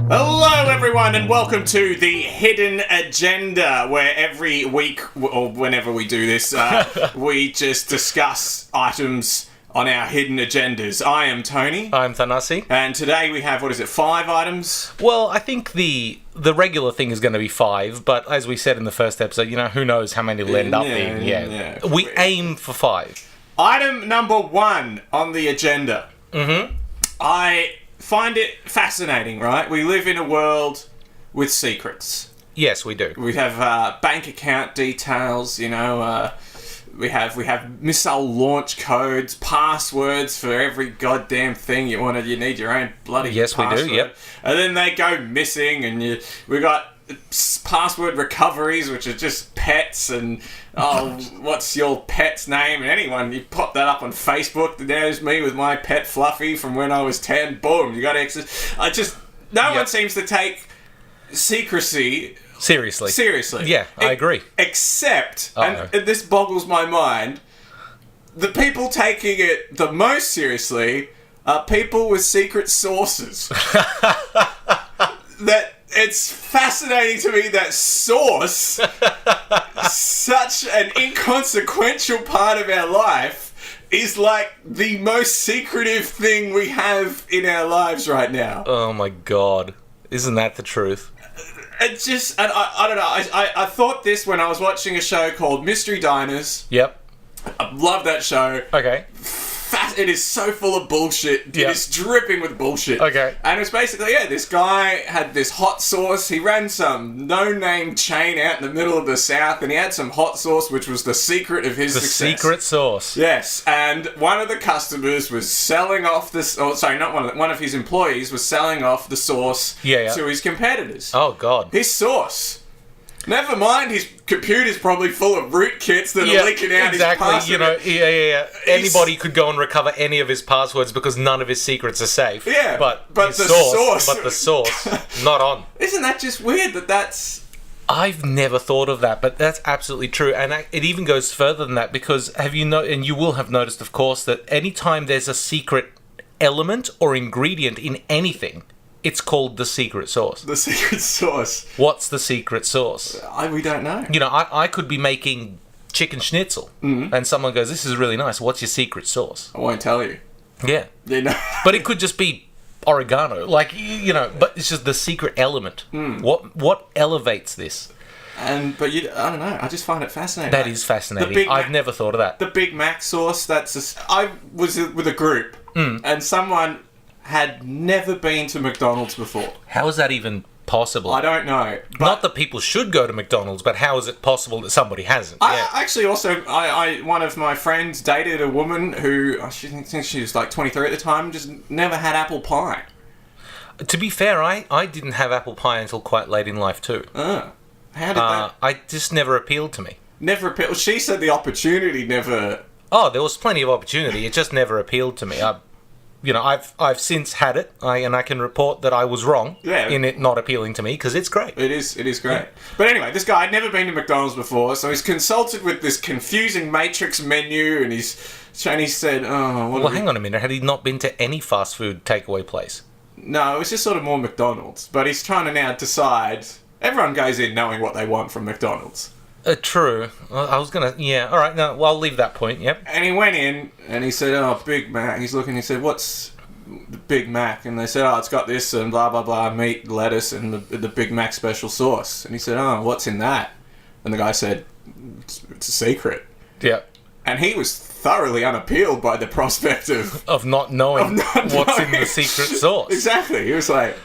Hello everyone and welcome to The Hidden Agenda, where every week, or whenever we do this, we just discuss items on our hidden agendas. I am Tony. I'm Thanasi. And today we have, 5 items? Well, I think the regular thing is going to be 5, but as we said in the first episode, who knows how many will end up being. Yeah. We aim for 5. Item number 1 on the agenda. Mm-hmm. I find it fascinating, right? We live in a world with secrets. Yes, we do. We have bank account details, we have missile launch codes, passwords for every goddamn thing you want. You need your own bloody password. We do, yep. And then they go missing, and we got password recoveries, which are just pets, and what's your pet's name? And anyone, you pop that up on Facebook, there's me with my pet Fluffy from when I was 10, boom, you got access. No one seems to take secrecy seriously. Yeah, I agree. Except, and this boggles my mind, the people taking it the most seriously are people with secret sources. That it's fascinating to me that source, such an inconsequential part of our life, is like the most secretive thing we have in our lives right now. Oh my god. Isn't that the truth? It's just, and I don't know, I thought this when I was watching a show called Mystery Diners. Yep. I love that show. Okay. It is so full of bullshit. It is dripping with bullshit. Okay. And it's basically, this guy had this hot sauce. He ran some no-name chain out in the middle of the South, and he had some hot sauce, which was the secret of his success. The secret sauce. Yes. And one of the customers was selling off this, one of his employees was selling off the sauce to his competitors. Oh, God. His sauce. Never mind, his computer's probably full of rootkits that are leaking out his password. Anybody could go and recover any of his passwords because none of his secrets are safe. Yeah, but the sauce. But the sauce, not on. Isn't that just weird that's... I've never thought of that, but that's absolutely true. And it even goes further than that, because and you will have noticed, of course, that anytime there's a secret element or ingredient in anything, it's called the secret sauce. The secret sauce. What's the secret sauce? We don't know. I could be making chicken schnitzel, and someone goes, "This is really nice. What's your secret sauce?" I won't tell you. Yeah. But it could just be oregano, but it's just the secret element. What elevates this? I don't know. I just find it fascinating. That is fascinating. I've never thought of that. The Big Mac sauce. I was with a group, and someone had never been to McDonald's before. How is that even possible? I don't know. Not that people should go to McDonald's, but how is it possible that somebody hasn't? One of my friends dated a woman who, I think she was like 23 at the time, just never had apple pie. To be fair, I didn't have apple pie until quite late in life too. How did that? I just never appealed to me. Never appealed? She said the opportunity never... Oh, there was plenty of opportunity. It just never appealed to me. I've since had it, and I can report that I was wrong in it not appealing to me, because it's great. It is great. Yeah. But anyway, this guy had never been to McDonald's before, so he's consulted with this confusing matrix menu, and he said, hang on a minute, had he not been to any fast food takeaway place? No, it was just sort of more McDonald's, but he's trying to now decide. Everyone goes in knowing what they want from McDonald's. True. I was going to... Yeah, all right. No, well, I'll leave that point, yep. And he went in, and he said, Big Mac. He's looking, he said, what's the Big Mac? And they said, it's got this and blah, blah, blah, meat, lettuce, and the Big Mac special sauce. And he said, what's in that? And the guy said, it's a secret. Yeah. And he was thoroughly unappealed by the prospect of not knowing what's in the secret sauce. Exactly. He was like...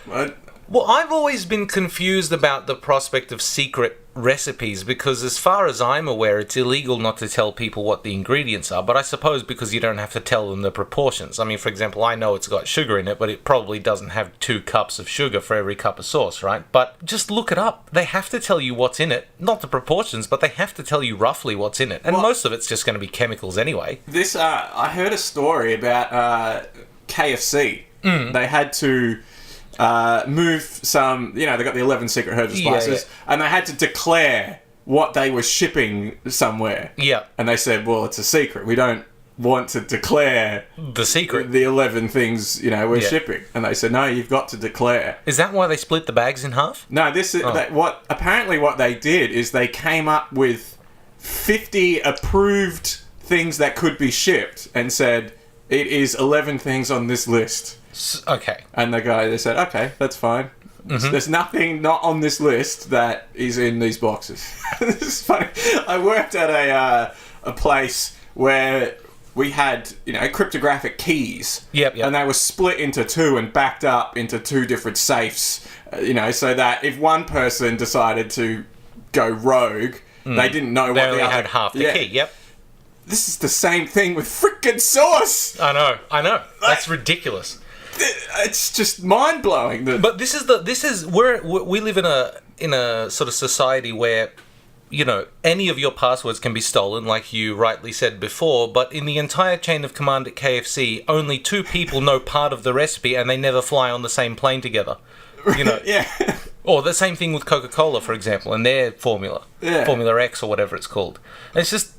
Well, I've always been confused about the prospect of secret recipes, because as far as I'm aware, it's illegal not to tell people what the ingredients are, but I suppose because you don't have to tell them the proportions. I mean, for example, I know it's got sugar in it, but it probably doesn't have 2 cups of sugar for every cup of sauce, right? But just look it up. They have to tell you what's in it. Not the proportions, but they have to tell you roughly what's in it. And most of it's just going to be chemicals anyway. I heard a story about KFC. They had to... move some, they got the 11 secret herbs and spices, and they had to declare what they were shipping somewhere. Yeah. And they said, well, it's a secret. We don't want to declare The secret. the 11 things, we're shipping. And they said, no, you've got to declare. Is that why they split the bags in half? No, this is apparently what they did is they came up with 50 approved things that could be shipped and said, it is 11 things on this list. Okay. And they said, okay, that's fine. Mm-hmm. There's nothing not on this list that is in these boxes. This is funny. I worked at a place where we had, cryptographic keys. Yep. And they were split into two and backed up into two different safes, so that if one person decided to go rogue, they didn't know They what only the other... had half the key, yep. This is the same thing with frickin' sauce! I know. That's ridiculous. It's just mind-blowing. But we live in a sort of society where, any of your passwords can be stolen, like you rightly said before, but in the entire chain of command at KFC, only 2 people know part of the recipe and they never fly on the same plane together. Yeah. Or the same thing with Coca-Cola, for example, and their formula. Yeah. Formula X or whatever it's called. And it's just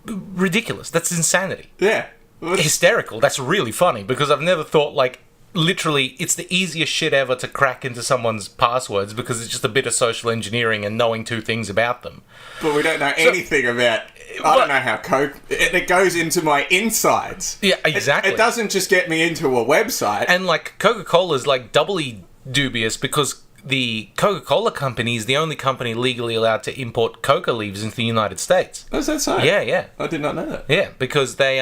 ridiculous. That's insanity. Yeah. Hysterical. That's really funny because I've never thought, literally, it's the easiest shit ever to crack into someone's passwords because it's just a bit of social engineering and knowing 2 things about them. But we don't know anything about... I don't know how Coke... It goes into my insides. Yeah, exactly. It doesn't just get me into a website. And, Coca-Cola's, doubly dubious because the Coca-Cola company is the only company legally allowed to import coca leaves into the United States. Oh, is that so? Yeah. I did not know that. Yeah, because they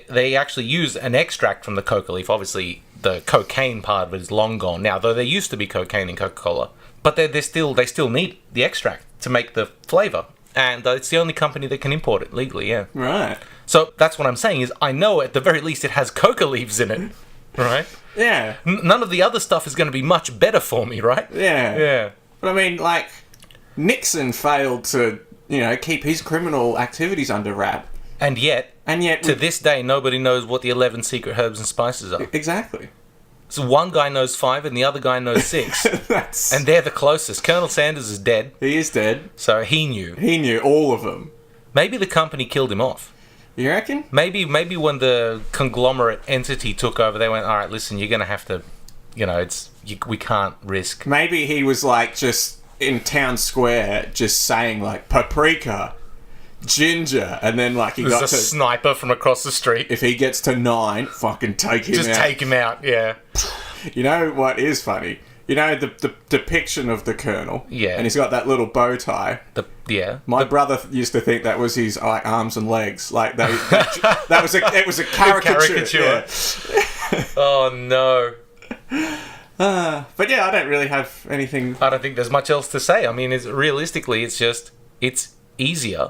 they actually use an extract from the coca leaf. Obviously, the cocaine part of it is long gone now, though there used to be cocaine in Coca-Cola. But they still need the extract to make the flavour. And it's the only company that can import it legally, yeah. Right. So that's what I'm saying is I know at the very least it has coca leaves in it, right? Yeah. None of the other stuff is going to be much better for me, right? Yeah. Yeah. But I mean, Nixon failed to, keep his criminal activities under wrap. And yet to this day, nobody knows what the 11 secret herbs and spices are. Exactly. So one guy knows 5 and the other guy knows 6. And they're the closest. Colonel Sanders is dead. He is dead. So he knew. He knew all of them. Maybe the company killed him off. You reckon? Maybe when the conglomerate entity took over, they went, all right, listen, you're going to have to, we can't risk. Maybe he was just in town square just saying paprika, ginger, and then he There's got a sniper from across the street. if he gets to 9, fucking take him out. Just take him out, yeah. You know what is funny? The depiction of the Colonel? Yeah. And he's got that little bow tie. My brother used to think that was his arms and legs. It was a caricature. Yeah. Oh, no. But yeah, I don't really have anything... I don't think there's much else to say. I mean, realistically, it's easier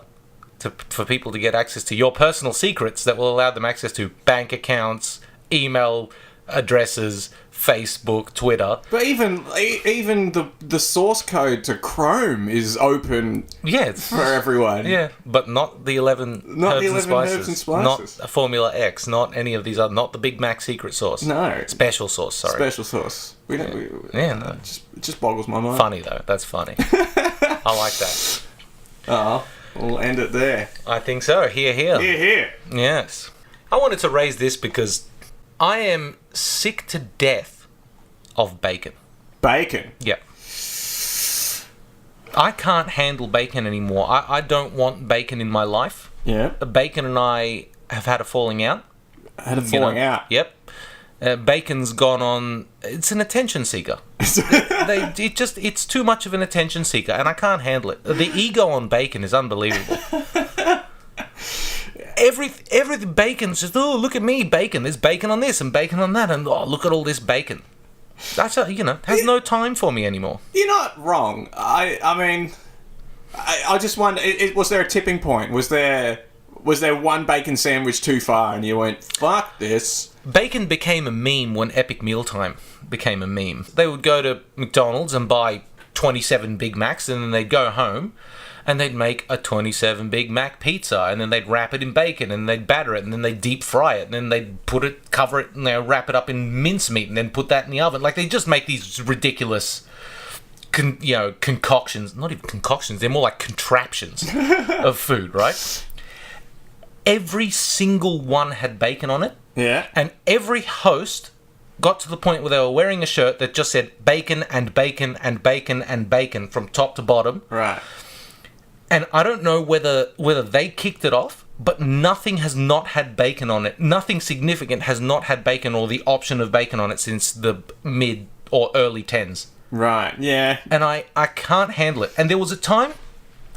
for people to get access to your personal secrets that will allow them access to bank accounts, email addresses, Facebook, Twitter. But even the source code to Chrome is open for everyone. Yeah, but not the 11 herbs and spices. Not Formula X, not any of these other, not the Big Mac secret sauce. No. Special sauce, sorry. Special sauce. No. It just boggles my mind. Funny though, that's funny. I like that. Oh, we'll end it there. I think so. Hear, hear. Hear, hear. Yes. I wanted to raise this because I am sick to death of bacon. Bacon? Yeah. I can't handle bacon anymore. I don't want bacon in my life. Yeah. Bacon and I have had a falling out. Out? Yep. Bacon's gone on... It's an attention seeker. It's too much of an attention seeker, and I can't handle it. The ego on bacon is unbelievable. Every bacon's just, oh, look at me, bacon. There's bacon on this and bacon on that, and oh, look at all this bacon. That's has no time for me anymore. You're not wrong. I mean, I just wonder, was there a tipping point? Was there one bacon sandwich too far and you went, fuck this? Bacon became a meme when Epic Mealtime became a meme. They would go to McDonald's and buy 27 Big Macs, and then they'd go home and they'd make a 27 Big Mac pizza, and then they'd wrap it in bacon, and they'd batter it, and then they'd deep fry it, and then they'd cover it, and they'd wrap it up in mincemeat, and then put that in the oven. They just make these ridiculous concoctions. Not even concoctions, they're more like contraptions of food, right? every single one had bacon on it. Yeah. And every host got to the point where they were wearing a shirt that just said bacon and bacon and bacon and bacon from top to bottom. Right. And I don't know whether they kicked it off, but nothing has not had bacon on it. Nothing significant has not had bacon or the option of bacon on it since the mid or early 10s. Right, yeah. And I can't handle it. And there was a time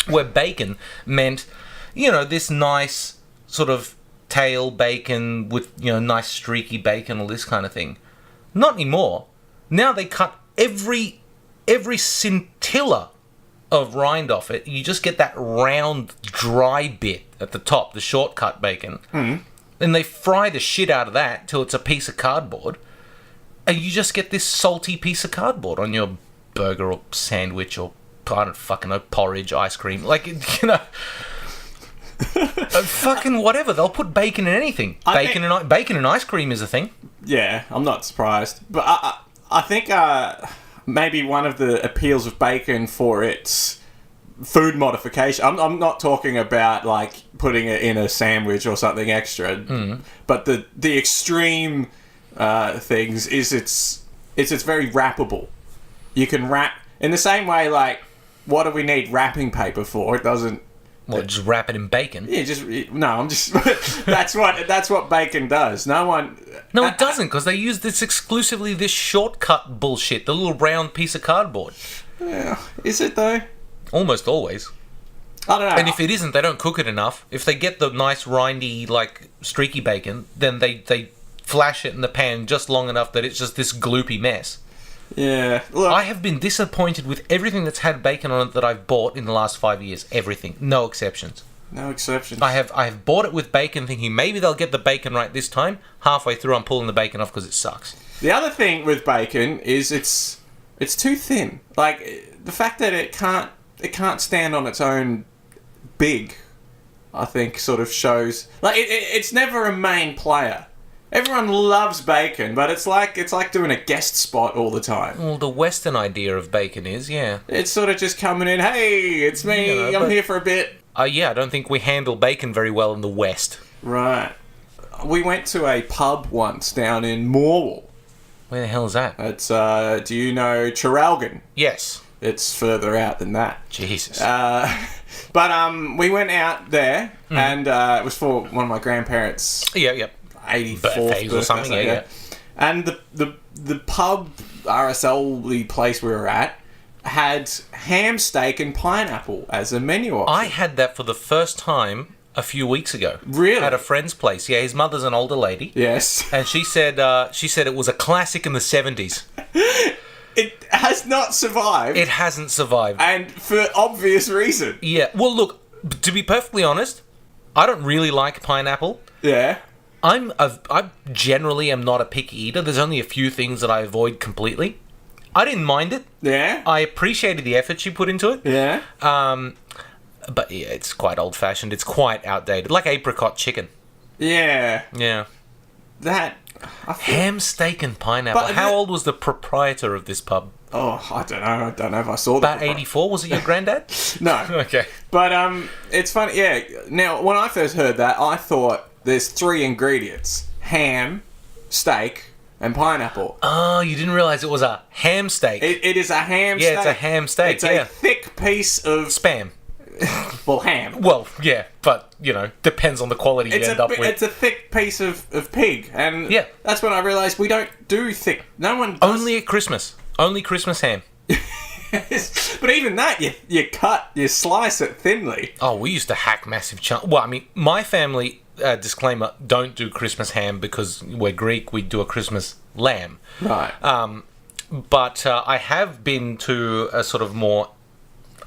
where bacon meant, this nice sort of tail bacon with, nice streaky bacon, all this kind of thing. Not anymore. Now they cut every scintilla of rind off it. You just get that round, dry bit at the top, the shortcut bacon. Mm. Then they fry the shit out of that till it's a piece of cardboard. And you just get this salty piece of cardboard on your burger or sandwich or, I don't fucking know, porridge, ice cream. Fucking whatever. They'll put bacon in anything. Bacon and ice cream is a thing. Yeah, I'm not surprised. But I think maybe one of the appeals of bacon for its food modification. I'm not talking about like putting it in a sandwich or something extra, but the extreme things is it's very wrappable. You can wrap in the same way. Like, what do we need wrapping paper for? It doesn't. What, just wrap it in bacon? Yeah, I'm just. that's what bacon does. No, it doesn't, because they use exclusively this shortcut bullshit, the little round piece of cardboard. Yeah, is it though? Almost always. I don't know. And if it isn't, they don't cook it enough. If they get the nice rindy, like streaky bacon, then they flash it in the pan just long enough that it's just this gloopy mess. Yeah. Look, I have been disappointed with everything that's had bacon on it that I've bought in the last 5 years. Everything. No exceptions. No exceptions. I have bought it with bacon thinking maybe they'll get the bacon right this time. Halfway through, I'm pulling the bacon off because it sucks. The other thing with bacon is it's too thin. Like, the fact that it can't stand on its own big, I think, sort of shows. Like, it's never a main player. Everyone loves bacon, but it's like doing a guest spot all the time. Well, the Western idea of bacon is, yeah. It's sort of just coming in, hey, it's me, I'm here for a bit. Yeah, I don't think we handle bacon very well in the West. Right. We went to a pub once down in Morwell. Where the hell is that? It's, do you know Traralgon? Yes. It's further out than that. Jesus. But we went out there, and it was for one of my grandparents' 84th birthdays or something, yeah. And the pub, RSL place we were at, had ham, steak, and pineapple as a menu option. I had that for the first time a few weeks ago. Really? At a friend's place. Yeah, his mother's an older lady. Yes. And she said it was a classic in the 70s. It has not survived. It hasn't survived. And for obvious reason. Yeah. Well, look, to be perfectly honest, I don't really like pineapple. Yeah. I generally am not a picky eater. There's only a few things that I avoid completely. I didn't mind it. Yeah. I appreciated the effort she put into it. Yeah. But yeah, it's quite old-fashioned. It's quite outdated. Like apricot chicken. Yeah. Yeah. Ham, steak, and pineapple. How old was the proprietor of this pub? Oh, I don't know. I don't know if I saw that. About 84? Was it your granddad? No. Okay. But it's funny. Yeah. Now, when I first heard that, I thought there's 3 ingredients: ham, steak, and pineapple. Oh, you didn't realise it was a ham steak. It is a ham steak. Yeah, it's a ham steak. It's a thick piece of spam. Well, ham. Well, yeah, but, depends on the quality you end up with. It's a thick piece of pig, and that's when I realised we don't do thick. No one does. Only at Christmas. Only Christmas ham. But even that, you slice it thinly. Oh, we used to hack massive chunks. Well, I mean, my family, disclaimer, don't do Christmas ham because we're Greek, we do a Christmas lamb. Right. But I have been to a sort of more,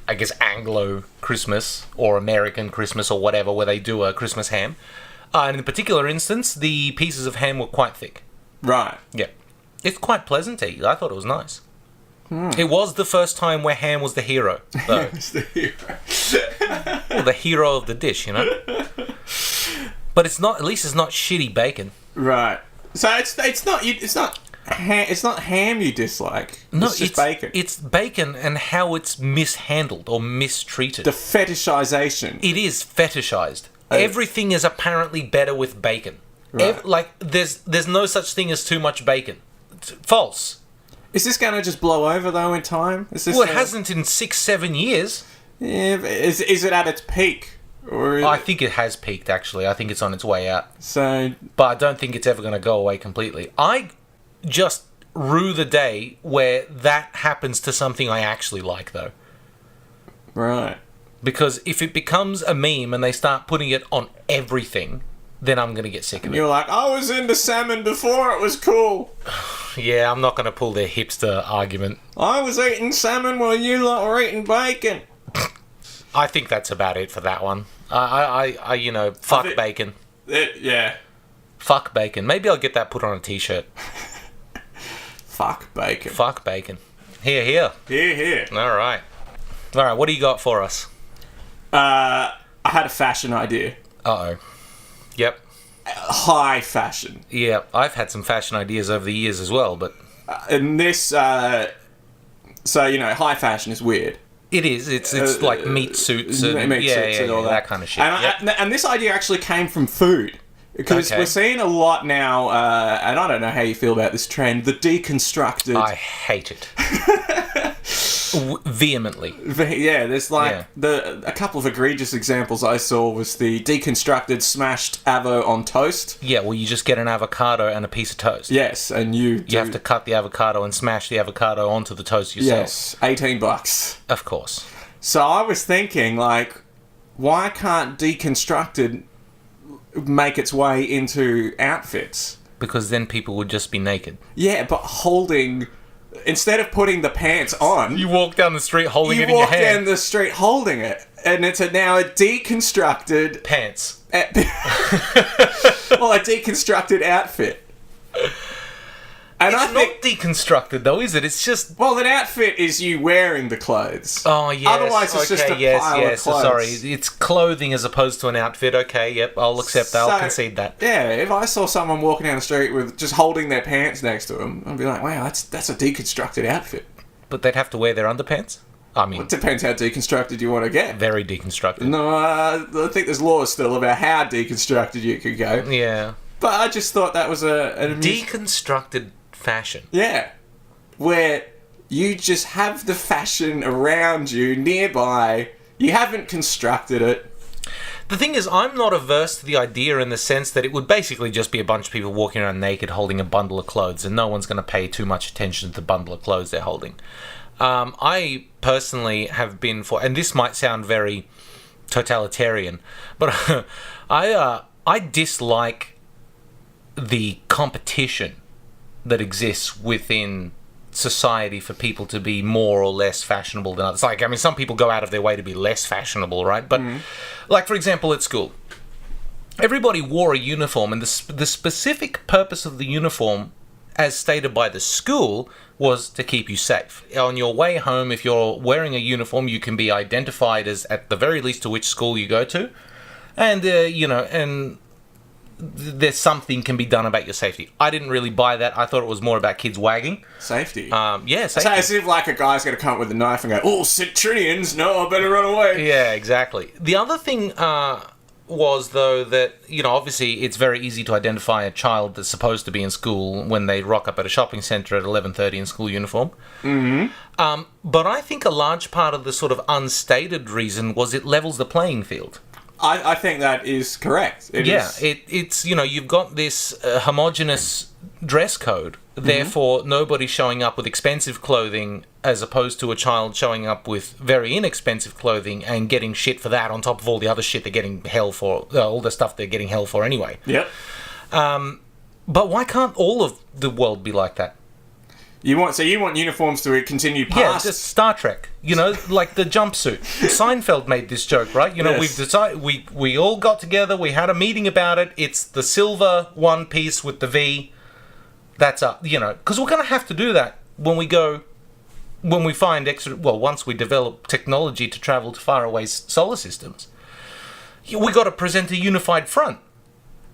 I guess, Anglo Christmas or American Christmas or whatever, where they do a Christmas ham. And in a particular instance, the pieces of ham were quite thick. Right. Yeah. It's quite pleasant to eat. I thought it was nice. It was the first time where ham was the hero, though. It was the hero. Well, the hero of the dish, But it's not. At least it's not shitty bacon. Right. So it's not ham you dislike. No, it's just bacon. It's bacon and how it's mishandled or mistreated. The fetishization. It is fetishized. Everything is apparently better with bacon. Right. There's no such thing as too much bacon. It's false. Is this going to just blow over, though, in time? Is this Well, it hasn't in 6-7 years. Yeah, but is it at its peak? Or I think it has peaked, actually. I think it's on its way out. So, But I don't think it's ever going to go away completely. I just rue the day where that happens to something I actually like, though. right. Because if it becomes a meme and they start putting it on everything, then I'm going to get sick of it. You're like, I was into salmon before it was cool. Yeah, I'm not going to pull their hipster argument. I was eating salmon while you lot were eating bacon. I think that's about it for that one. Fuck bacon. Yeah. Fuck bacon. Maybe I'll get that put on a t-shirt. Fuck bacon. Fuck bacon. Here, here. Here, here. All right, what do you got for us? I had a fashion idea. Uh-oh. Yep. High fashion. Yeah, I've had some fashion ideas over the years as well, but... And this, high fashion is weird. It is. It's like meat suits and... Meat suits and all that kind of shit. And this idea actually came from food. Because we're seeing a lot now, and I don't know how you feel about this trend, the deconstructed... I hate it. Vehemently. Yeah, there's a couple of egregious examples I saw was the deconstructed smashed avo on toast. Yeah, well, you just get an avocado and a piece of toast. Yes, and you have to cut the avocado and smash the avocado onto the toast yourself. Yes, $18. Of course. So I was thinking, like, why can't deconstructed make its way into outfits? Because then people would just be naked. Yeah, but holding... Instead of putting the pants on... You walk down the street holding it in your You walk hand. down the street holding it. And it's now a deconstructed... Pants. Well, a deconstructed outfit. And It's not deconstructed, though, is it? It's just... Well, an outfit is you wearing the clothes. Oh, yes. Otherwise, it's just a pile of clothes. Sorry, it's clothing as opposed to an outfit. Okay, yep, I'll accept that. I'll concede that. Yeah, if I saw someone walking down the street with just holding their pants next to them, I'd be like, wow, that's a deconstructed outfit. But they'd have to wear their underpants? I mean... Well, it depends how deconstructed you want to get. Very deconstructed. No, I think there's laws still about how deconstructed you could go. Yeah. But I just thought that was an deconstructed fashion. Yeah. Where you just have the fashion around you, nearby. You haven't constructed it. The thing is, I'm not averse to the idea in the sense that it would basically just be a bunch of people walking around naked holding a bundle of clothes, and no one's going to pay too much attention to the bundle of clothes they're holding. I personally have been for, and this might sound very totalitarian, but I dislike the competition that exists within society for people to be more or less fashionable than others. Like, I mean, some people go out of their way to be less fashionable, right? But, like, for example, at school, everybody wore a uniform, and the specific purpose of the uniform, as stated by the school, was to keep you safe. On your way home, if you're wearing a uniform, you can be identified as, at the very least, to which school you go to. And, and there's something can be done about your safety. I didn't really buy that. I thought it was more about kids wagging. Safety? Yeah, safety. So as if like a guy's going to come up with a knife and go, oh, Citrians, no, I better run away. Yeah, exactly. The other thing was, though, that, obviously it's very easy to identify a child that's supposed to be in school when they rock up at a shopping centre at 11:30 in school uniform. Mm-hmm. But I think a large part of the sort of unstated reason was it levels the playing field. I think that is correct. It's you've got this homogenous dress code. Mm-hmm. Therefore, nobody's showing up with expensive clothing as opposed to a child showing up with very inexpensive clothing and getting shit for that on top of all the other shit they're getting hell for, all the stuff they're getting hell for anyway. Yep. But why can't all of the world be like that? You want uniforms to continue past... Yeah, just Star Trek. Like the jumpsuit. Seinfeld made this joke, right? Yes. We've decided... We all got together, we had a meeting about it. It's the silver one piece with the V. That's up, because we're going to have to do that when we find extra... Well, once we develop technology to travel to faraway solar systems. We got to present a unified front.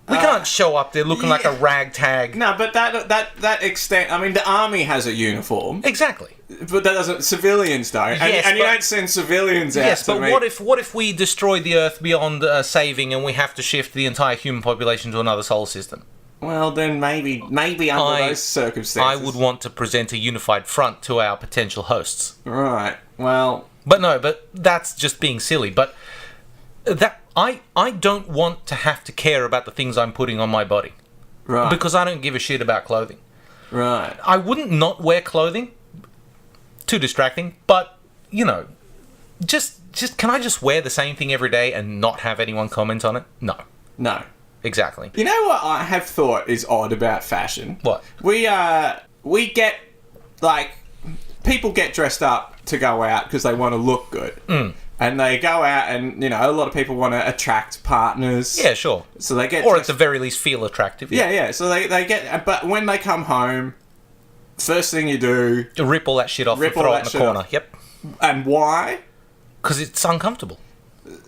We can't show up there looking like a ragtag. No, but that extent. I mean, the army has a uniform. Exactly. But that doesn't. Civilians don't. And you don't send civilians out. Yes, but meet. what if we destroy the Earth beyond saving, and we have to shift the entire human population to another solar system? Well, then maybe under those circumstances, I would want to present a unified front to our potential hosts. Right. Well. But that's just being silly. But that I don't want to have to care about the things I'm putting on my body. Right. Because I don't give a shit about clothing. Right. I wouldn't not wear clothing. Too distracting. But, just can I just wear the same thing every day and not have anyone comment on it? No. Exactly. You know what I have thought is odd about fashion? What? We get, people get dressed up to go out because they want to look good. Mm. And they go out and, a lot of people want to attract partners. Yeah, sure. So they get... Or at the very least feel attractive. Yeah. So they get... But when they come home, first thing you do... Rip all that shit off and throw it in the corner. Yep. And why? Because it's uncomfortable.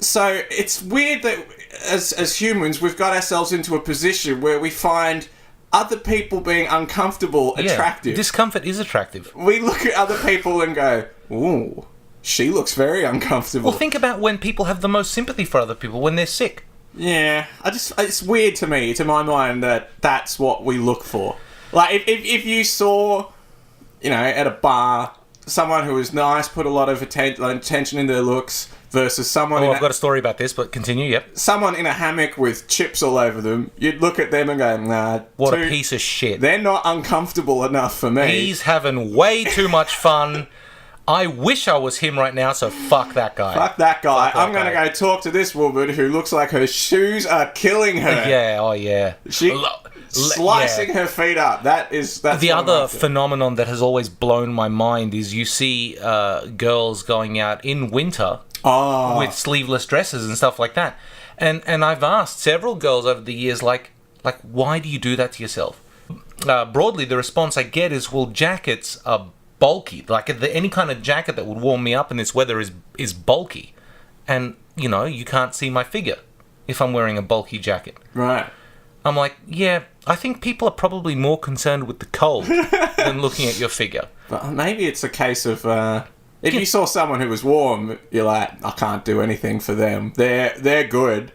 So it's weird that as humans, we've got ourselves into a position where we find other people being uncomfortable attractive. Discomfort is attractive. We look at other people and go, ooh, she looks very uncomfortable. Well, think about when people have the most sympathy for other people, when they're sick. Yeah, it's weird to me, to my mind, that that's what we look for. Like, if you saw, at a bar, someone who was nice, put a lot of attention in their looks, versus someone... I've got a story about this, but continue, yep. Someone in a hammock with chips all over them, you'd look at them and go, nah... What a piece of shit. They're not uncomfortable enough for me. He's having way too much fun. I wish I was him right now, so fuck that guy. Fuck that guy. I'm going to go talk to this woman who looks like her shoes are killing her. Yeah, oh yeah. Slicing her feet up. That's the other phenomenon that has always blown my mind is you see girls going out in winter... with sleeveless dresses and stuff like that. And I've asked several girls over the years, like why do you do that to yourself? Broadly, the response I get is, well, jackets are bulky. Like, any kind of jacket that would warm me up in this weather is bulky. And, you can't see my figure if I'm wearing a bulky jacket. Right. I'm like, yeah, I think people are probably more concerned with the cold than looking at your figure. But maybe it's a case of... If you saw someone who was warm, you're like, I can't do anything for them. They're good.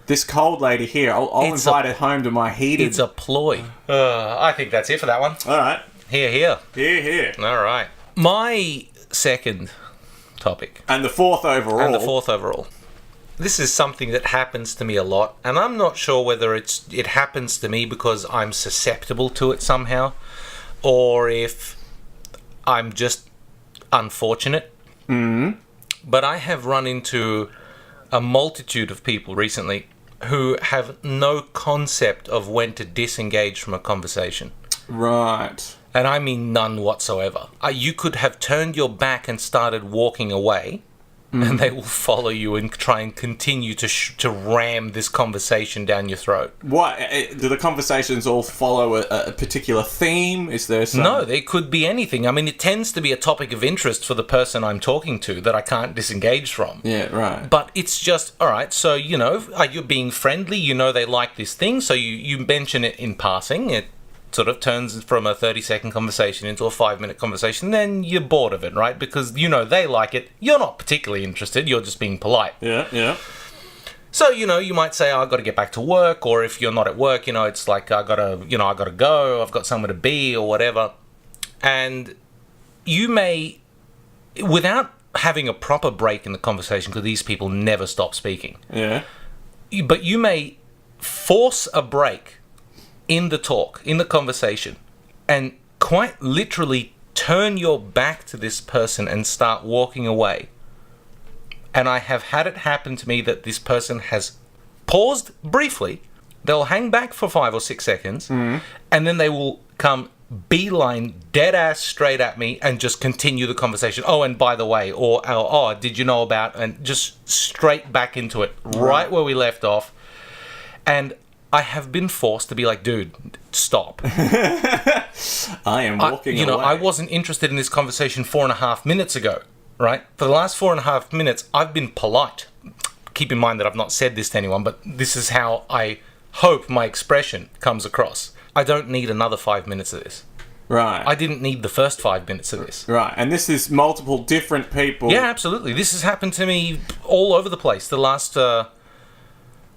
This cold lady here, I'll invite her home to my heated... It's a ploy. I think that's it for that one. All right. Here. Here. All right. My second topic. And the fourth overall. This is something that happens to me a lot, and I'm not sure whether it happens to me because I'm susceptible to it somehow, or if I'm just... unfortunate. But I have run into a multitude of people recently who have no concept of when to disengage from a conversation. Right. And I mean none whatsoever. You could have turned your back and started walking away, and they will follow you and try and continue to ram this conversation down your throat. What? Do the conversations all follow a particular theme? Is there some... No, there could be anything. I mean, it tends to be a topic of interest for the person I'm talking to that I can't disengage from. Yeah, right. But it's just, all right, so, you're being friendly, they like this thing, so you mention it in passing. It sort of turns from a 30-second conversation into a 5-minute conversation, then you're bored of it, right? Because, they like it. You're not particularly interested. You're just being polite. Yeah. So, you might say, I've got to get back to work, or if you're not at work, it's like, I got to go, I've got somewhere to be, or whatever. And you may, without having a proper break in the conversation, because these people never stop speaking. Yeah. But you may force a break in the talk, in the conversation, and quite literally turn your back to this person and start walking away. And I have had it happen to me that this person has paused briefly, they'll hang back for 5 or 6 seconds, and then they will come beeline, dead ass straight at me and just continue the conversation. Oh, and by the way, or oh, did you know about, and just straight back into it, right where we left off. And I have been forced to be like, dude, stop. I am walking away. I wasn't interested in this conversation 4.5 minutes ago, right? For the last 4.5 minutes, I've been polite. Keep in mind that I've not said this to anyone, but this is how I hope my expression comes across. I don't need another 5 minutes of this. Right. I didn't need the first 5 minutes of this. Right, and this is multiple different people. Yeah, absolutely. This has happened to me all over the place. The last,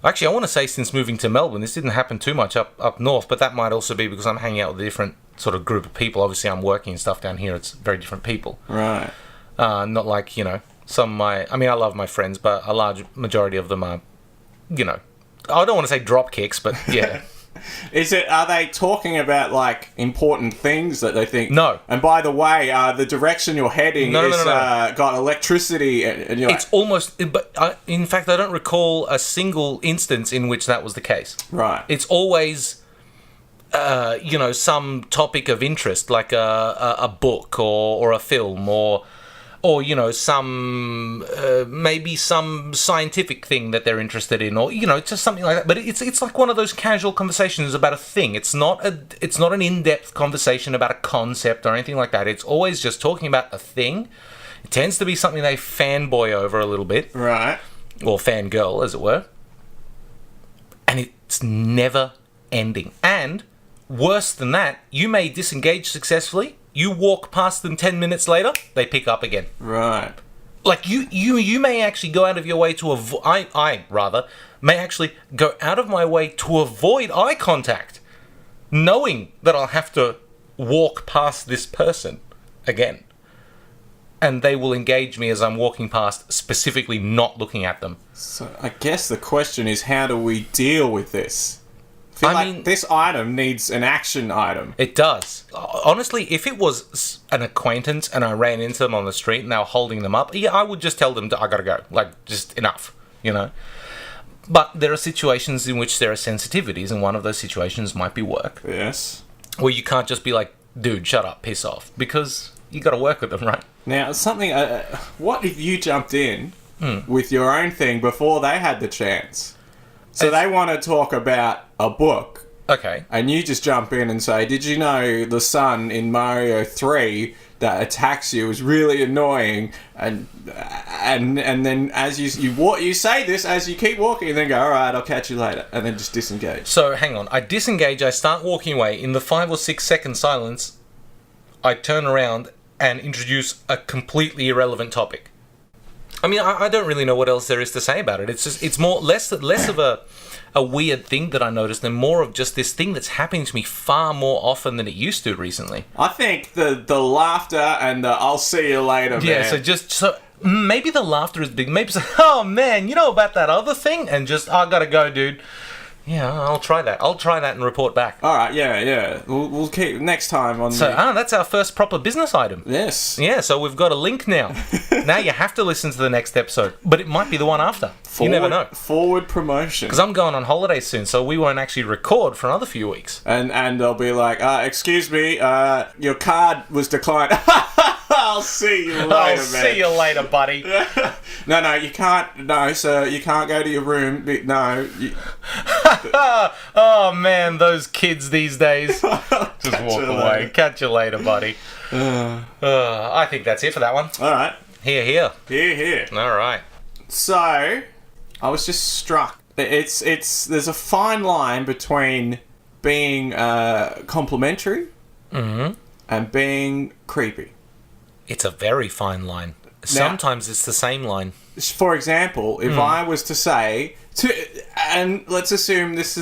actually, I want to say since moving to Melbourne, this didn't happen too much up north, but that might also be because I'm hanging out with a different sort of group of people. Obviously, I'm working and stuff down here. It's very different people. Right. Not like, some of my... I mean, I love my friends, but a large majority of them are, I don't want to say drop kicks, but yeah. Are they talking about, like, important things that they think... No. And by the way, the direction you're heading No. got electricity and you're It's almost... But in fact, I don't recall a single instance in which that was the case. Right. It's always, some topic of interest, like a book or a film or some maybe some scientific thing that they're interested in, or just something like that. But it's like one of those casual conversations about a thing. It's not an in-depth conversation about a concept or anything like that. It's always just talking about a thing. It tends to be something they fanboy over a little bit, Right. or fangirl, as it were. And it's never ending. And worse than that, you may disengage successfully. You walk past them 10 minutes later, they pick up again. Right. Like, you may actually go out of your way to avoid... I may actually go out of my way to avoid eye contact, knowing that I'll have to walk past this person again. And they will engage me as I'm walking past, specifically not looking at them. So I guess the question is, how do we deal with this? I mean, this item needs an action item. It does. Honestly, if it was an acquaintance and I ran into them on the street and they were holding them up, yeah, I would just tell them, I gotta go. Like, just enough, But there are situations in which there are sensitivities, and one of those situations might be work. Yes. Where you can't just be like, dude, shut up, piss off. Because you gotta work with them, right? Now, something... what if you jumped in with your own thing before they had the chance? So they want to talk about a book. Okay. And you just jump in and say, did you know the son in Mario 3 that attacks you is really annoying? And then as you say this as you keep walking, and then go, all right, I'll catch you later. And then just disengage. So, hang on. I disengage, I start walking away. In the 5 or 6 second silence, I turn around and introduce a completely irrelevant topic. I mean, I don't really know what else there is to say about it. It's just, it's less of a weird thing that I noticed, and more of just this thing that's happening to me far more often than it used to recently. I think the laughter and the "I'll see you later," yeah, man. So maybe the laughter is big. Maybe oh man, you know about that other thing, and just I gotta go, dude. Yeah, I'll try that. I'll try that and report back. All right, yeah. We'll keep next time on. So, that's our first proper business item. Yes. Yeah, so we've got a link now. Now you have to listen to the next episode, but it might be the one after. You never know. Forward promotion. Because I'm going on holiday soon, so we won't actually record for another few weeks. And they'll be like, excuse me, your card was declined. I'll see you later, man. See you later, buddy. No, you can't. No, sir, you can't go to your room. No. Oh, man, those kids these days. Just walk away. Later. Catch you later, buddy. I think that's it for that one. All right. Here. Here. All right. So, I was just struck. There's a fine line between being complimentary and being creepy. It's a very fine line. Sometimes it's the same line. For example, if I was to say and let's assume this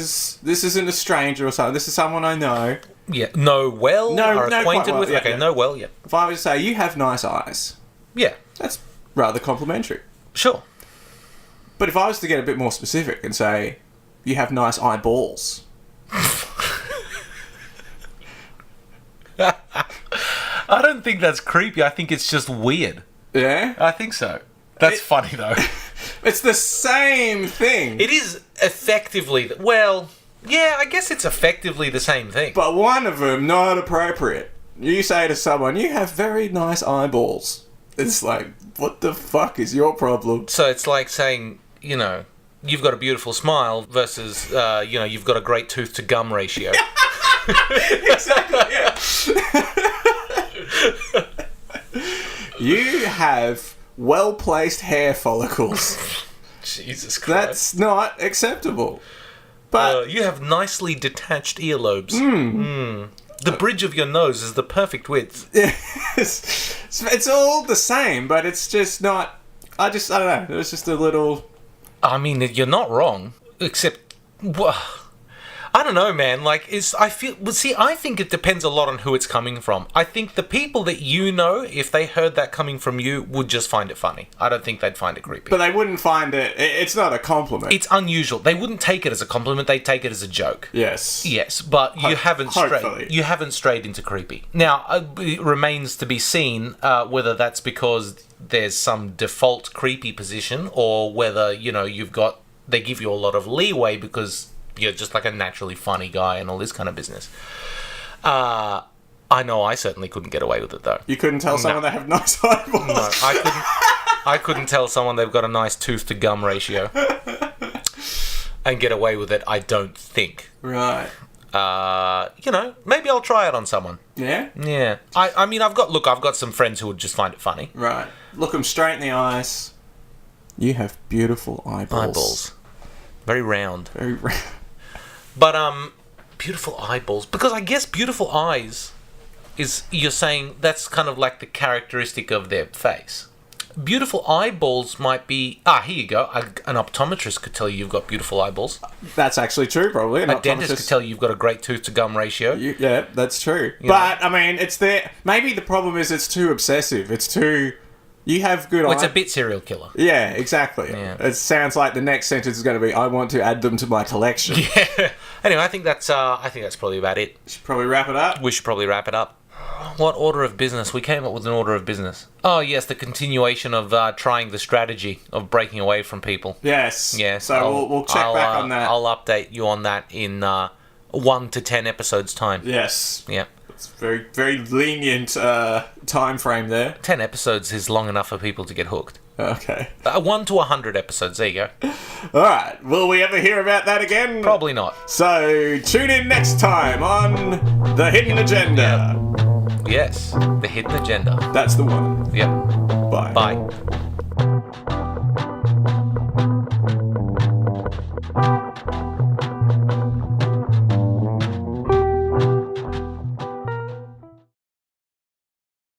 isn't a stranger or something. This is someone I know. Yeah, know well, or acquainted with. Yeah, okay, yeah. know well, yeah. If I was to say you have nice eyes, yeah, that's rather complimentary. Sure. But if I was to get a bit more specific and say you have nice eyeballs. I don't think that's creepy. I think it's just weird. Yeah? I think so. That's funny, though. It's the same thing. It is effectively... Well, yeah, I guess it's effectively the same thing. But one of them, not appropriate. You say to someone, you have very nice eyeballs. It's like, what the fuck is your problem? So it's like saying, you've got a beautiful smile versus, you've got a great tooth-to-gum ratio. Exactly, yeah. You have well-placed hair follicles. Jesus Christ. That's not acceptable. But you have nicely detached earlobes. The bridge of your nose is the perfect width. it's all the same, but it's just not. I don't know. It was just a little. I mean, you're not wrong, except. I don't know, man. Like, I think it depends a lot on who it's coming from. I think the people that you know, if they heard that coming from you, would just find it funny. I don't think they'd find it creepy. But they wouldn't find it. It's not a compliment. It's unusual. They wouldn't take it as a compliment. They'd take it as a joke. Yes, but you haven't hopefully. You haven't strayed into creepy. Now, it remains to be seen whether that's because there's some default creepy position, or whether they give you a lot of leeway because you're just like a naturally funny guy and all this kind of business. I know I certainly couldn't get away with it, though. You couldn't tell someone they have nice eyeballs? No, I couldn't tell someone they've got a nice tooth-to-gum ratio and get away with it, I don't think. Right. Maybe I'll try it on someone. Yeah? Yeah. I mean, I've got some friends who would just find it funny. Right. Look them straight in the eyes. You have beautiful eyeballs. Very round. Very round. But, beautiful eyeballs. Because I guess beautiful eyes you're saying that's kind of like the characteristic of their face. Beautiful eyeballs might be... here you go. An optometrist could tell you you've got beautiful eyeballs. That's actually true, probably. A dentist could tell you you've got a great tooth-to-gum ratio. Yeah, that's true. But, I mean, it's there... Maybe the problem is it's too obsessive. It's too... You have good eyes. It's a bit serial killer. Yeah, exactly. Yeah. It sounds like the next sentence is going to be, I want to add them to my collection. Yeah. Anyway, I think that's probably about it. Should probably wrap it up. We should probably wrap it up. What order of business? We came up with an order of business. Oh, yes, the continuation of trying the strategy of breaking away from people. Yes. Yeah. So we'll check back on that. I'll update you on that in 1 to 10 episodes' time. Yes. Yeah. It's very, very lenient time frame there. 10 episodes is long enough for people to get hooked. Okay. 1 to 100 episodes. There you go. All right. Will we ever hear about that again? Probably not. So tune in next time on The Hidden Agenda. Yes. The Hidden Agenda. That's the one. Yep. Bye. Bye.